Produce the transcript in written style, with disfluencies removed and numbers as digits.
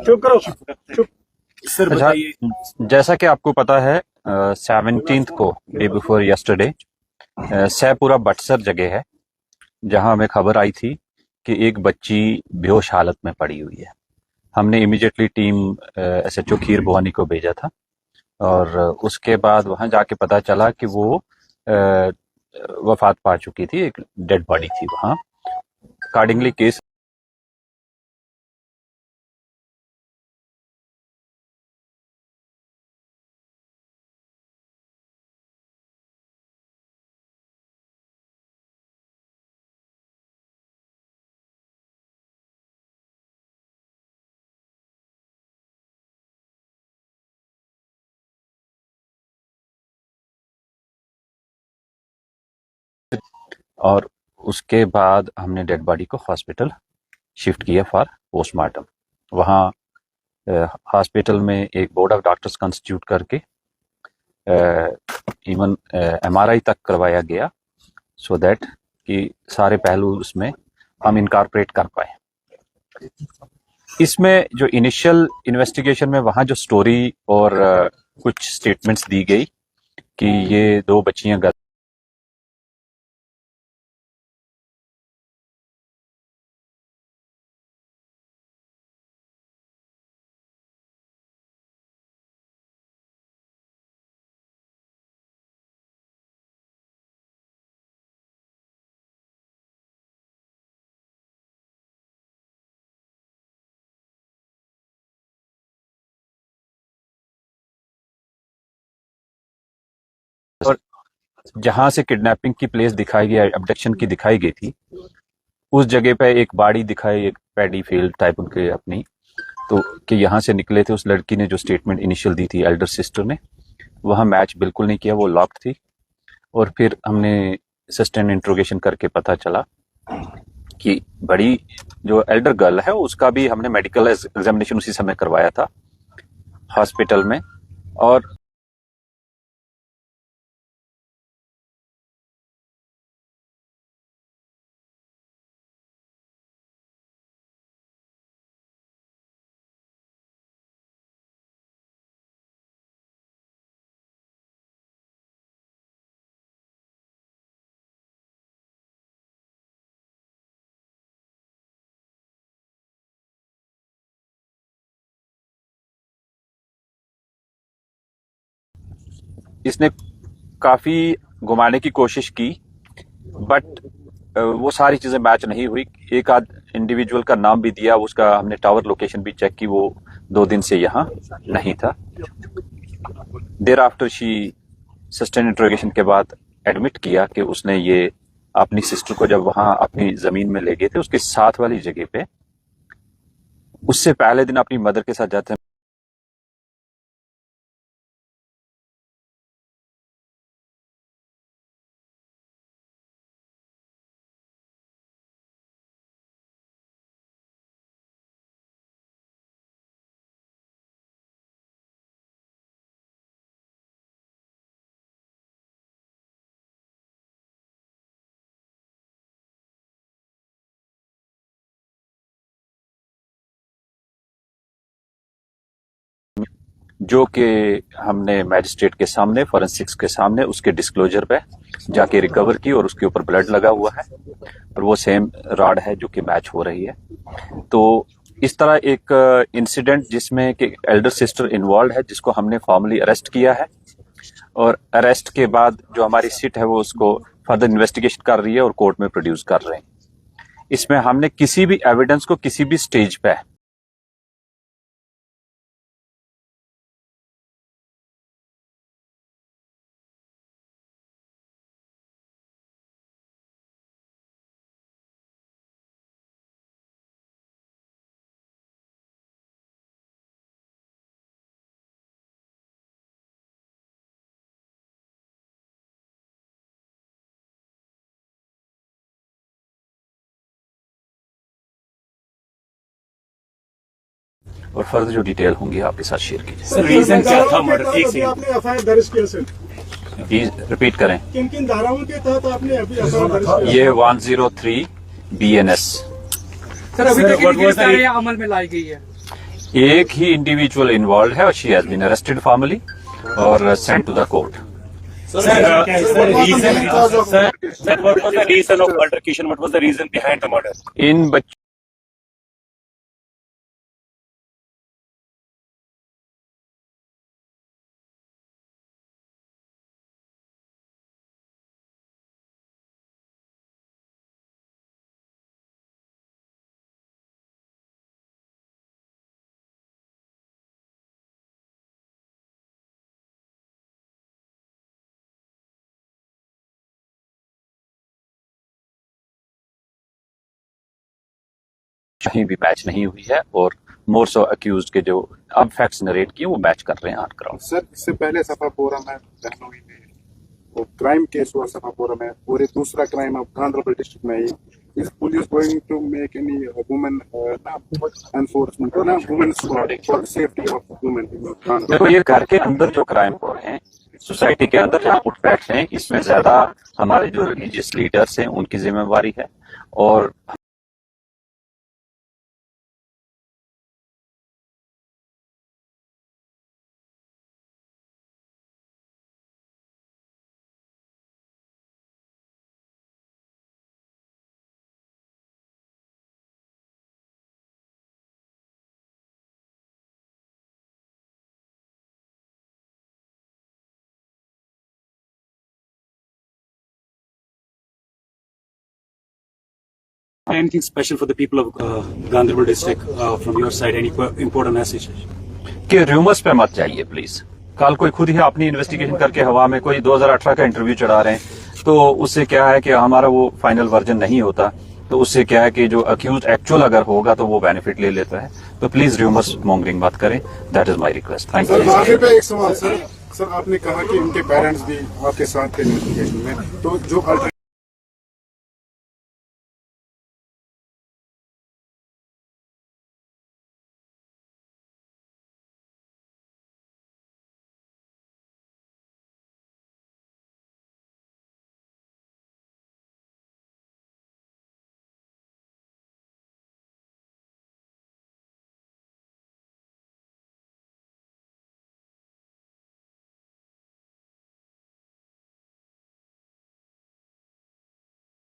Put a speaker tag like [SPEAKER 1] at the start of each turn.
[SPEAKER 1] चुप करो, चुप।
[SPEAKER 2] सर बताइए।
[SPEAKER 3] जैसा कि आपको पता है 17th को डे बिफोर यस्टरडे सैपुरा बटसर जगह है जहां हमें खबर आई थी कि एक बच्ची बेहोश हालत में पड़ी हुई है। हमने इमीडिएटली टीम एसएचओ खीर भवानी को भेजा था और उसके बाद वहां जाके पता चला कि वो वफात पा चुकी थी, एक डेड बॉडी थी वहां। अकॉर्डिंगली केस और उसके बाद हमने डेड बॉडी को हॉस्पिटल शिफ्ट किया फॉर पोस्टमार्टम। वहाँ हॉस्पिटल में एक बोर्ड ऑफ डॉक्टर्स कंस्टिट्यूट करके इवन एमआरआई तक करवाया गया सो दैट कि सारे पहलू उसमें हम इनकॉर्पोरेट कर पाए। इसमें जो इनिशियल इन्वेस्टिगेशन में वहाँ जो स्टोरी और कुछ स्टेटमेंट्स दी गई कि ये दो बच्चियां और जहां से किडनैपिंग की प्लेस दिखाई गई, अबडक्शन की दिखाई गई थी, उस जगह पे एक बाड़ी दिखाई, एक पैडी फील्ड टाइप उनके अपनी, तो कि यहाँ से निकले थे। उस लड़की ने जो स्टेटमेंट इनिशियल दी थी एल्डर सिस्टर ने, वहाँ मैच बिल्कुल नहीं किया, वो लॉक्ड थी। और फिर हमने सस्टेन इंट्रोगेशन करके पता चला कि बड़ी जो एल्डर गर्ल है उसका भी हमने मेडिकल एग्जामिनेशन उसी समय करवाया था हॉस्पिटल में। और इसने काफी घुमाने की कोशिश की बट वो सारी चीजें मैच नहीं हुई। एक आध इंडिविजुअल का नाम भी दिया, उसका हमने टावर लोकेशन भी चेक की, वो 2 दिन से यहाँ नहीं था। There after she sustain interrogation के बाद एडमिट किया कि उसने ये अपनी सिस्टर को जब वहां अपनी जमीन में ले गए थे उसके साथ वाली जगह पे, उससे पहले दिन अपनी मदर के साथ जाते हैं। जो कि हमने मैजिस्ट्रेट के सामने, फॉरेंसिक्स के सामने उसके डिस्क्लोजर पे जाके रिकवर की और उसके ऊपर ब्लड लगा हुआ है और वो सेम रॉड है जो कि मैच हो रही है। तो इस तरह एक इंसिडेंट जिसमें कि एल्डर सिस्टर इन्वॉल्व है, जिसको हमने फॉर्मली अरेस्ट किया है और अरेस्ट के बाद जो हमारी सिट है वो उसको फर्दर इन्वेस्टिगेशन कर रही है और कोर्ट में प्रोड्यूस कर रहे हैं। इसमें हमने किसी भी एविडेंस को किसी भी स्टेज पे और फर्दर जो डिटेल होंगी आपके साथ शेयर कीजिए।
[SPEAKER 2] सर रीजन क्या था मर्डर? एक
[SPEAKER 1] अभी आपने एफआईआर दर्ज किया सर,
[SPEAKER 3] प्लीज रिपीट करें।
[SPEAKER 1] किन किन धाराओं के तहत आपने अभी एफआईआर दर्ज किया?
[SPEAKER 3] ये 103 BNS।
[SPEAKER 4] सर अभी तक कितनी सारे अमल में लाई गई है?
[SPEAKER 3] एक ही इंडिविजुअल इन्वॉल्व है और she has been arrested formally और sent to the court.
[SPEAKER 2] Sir, what was the reason of altercation? What was the reason behind the murder?
[SPEAKER 3] इन बच्चों कहीं भी मैच नहीं हुई है और मोर सो अक्यूज्ड के जो अब फैक्ट्स नरेट किए वो मैच कर रहे हैं ऑन ग्राउंड।
[SPEAKER 4] सर इससे पहले सफापुरा में बहनोई में वो क्राइम केस हुआ सफापुरा में, और एक दूसरा क्राइम अब गांधरबल डिस्ट्रिक्ट में ही। Is police going to make any women enforcement ना women squad for safety of women?
[SPEAKER 3] देखो ये घर के अंदर जो क्राइम हो रहे हैं, सोसाइटी के अंदर जहाँ उठपैठ हैं, इसमें ज्यादा हमारे जो रिलीजियस लीडर्स हैं उनकी जिम्मेवारी है। और
[SPEAKER 2] Anything special for the people of Gandharbal district from your side? Any important messages?
[SPEAKER 3] कि रूमर्स पे मत जाइए प्लीज। कल कोई खुद ही अपनी इन्वेस्टिगेशन करके हवा में कोई 2018 का इंटरव्यू चढ़ा रहे हैं तो उससे क्या है कि हमारा वो फाइनल वर्जन नहीं होता, तो उससे क्या है कि जो अक्यूज एक्चुअल अगर होगा तो वो बेनिफिट ले लेता है। तो प्लीज रूमर्स मॉन्गरिंग मत करें, that is my request. Thank
[SPEAKER 4] sir
[SPEAKER 3] you.
[SPEAKER 4] आखिर पे एक सवाल सर, आपने कहा कि उनके पेरेंट्स भी आपके साथ थे इन्वेस्टिगेशन में, तो जो